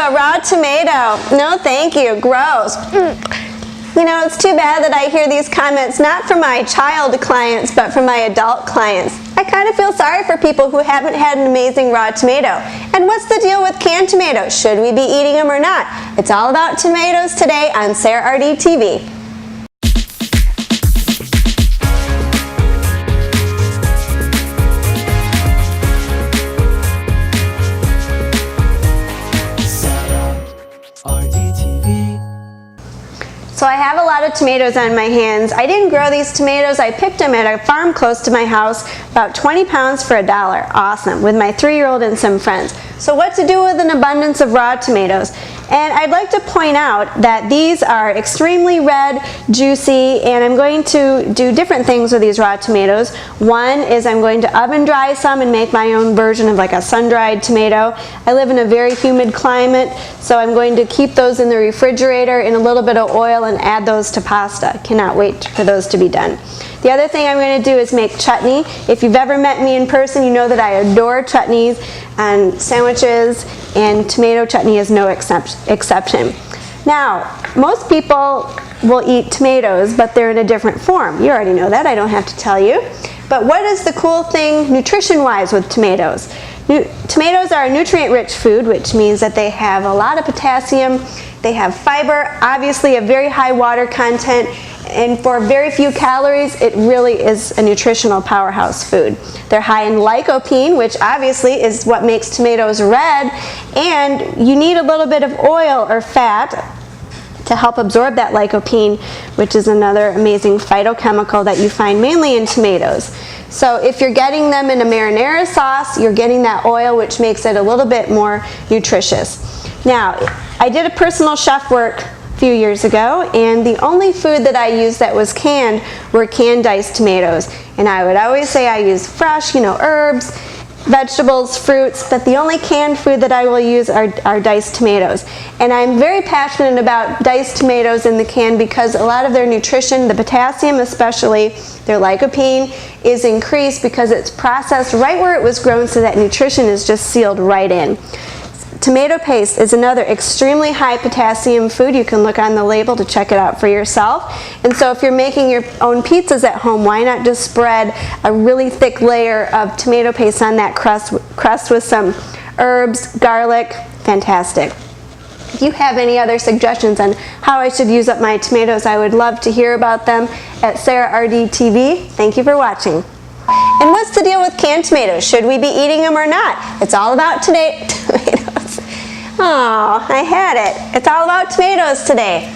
a raw tomato. No, thank you. Gross. You know, it's too bad that I hear these comments not from my child clients, but from my adult clients. I kind of feel sorry for people who haven't had an amazing raw tomato. And what's the deal with canned tomatoes? Should we be eating them or not? It's all about tomatoes today on Sarah RD TV. So I have a lot of tomatoes on my hands. I didn't grow these tomatoes. I picked them at a farm close to my house, about 20 pounds for $1. Awesome, with my 3-year-old and some friends. So what to do with an abundance of raw tomatoes? And I'd like to point out that these are extremely red, juicy, and I'm going to do different things with these raw tomatoes. One is I'm going to oven dry some and make my own version of like a sun-dried tomato. I live in a very humid climate, so I'm going to keep those in the refrigerator in a little bit of oil and add those to pasta. Cannot wait for those to be done. The other thing I'm going to do is make chutney. If you've ever met me in person, you know that I adore chutneys and sandwiches, and tomato chutney is no exception. Now, most people will eat tomatoes, but they're in a different form. You already know that, I don't have to tell you. But what is the cool thing nutrition-wise with tomatoes? Tomatoes are a nutrient-rich food, which means that they have a lot of potassium, they have fiber, obviously a very high water content, and for very few calories, it really is a nutritional powerhouse food. They're high in lycopene, which obviously is what makes tomatoes red, and you need a little bit of oil or fat to help absorb that lycopene, which is another amazing phytochemical that you find mainly in tomatoes. So if you're getting them in a marinara sauce, you're getting that oil, which makes it a little bit more nutritious. Now, I did a personal chef work a few years ago, and the only food that I used that was canned were canned diced tomatoes. And I would always say I use fresh, herbs, vegetables, fruits, but the only canned food that I will use are diced tomatoes. And I'm very passionate about diced tomatoes in the can because a lot of their nutrition, the potassium especially, their lycopene, is increased because it's processed right where it was grown, so that nutrition is just sealed right in. Tomato paste is another extremely high potassium food. You can look on the label to check it out for yourself. And so if you're making your own pizzas at home, why not just spread a really thick layer of tomato paste on that crust with some herbs, garlic? Fantastic. If you have any other suggestions on how I should use up my tomatoes, I would love to hear about them at Sarah RD TV. Thank you for watching. And what's the deal with canned tomatoes? Should we be eating them or not? It's all about tomatoes. Oh, I had it. It's all about tomatoes today.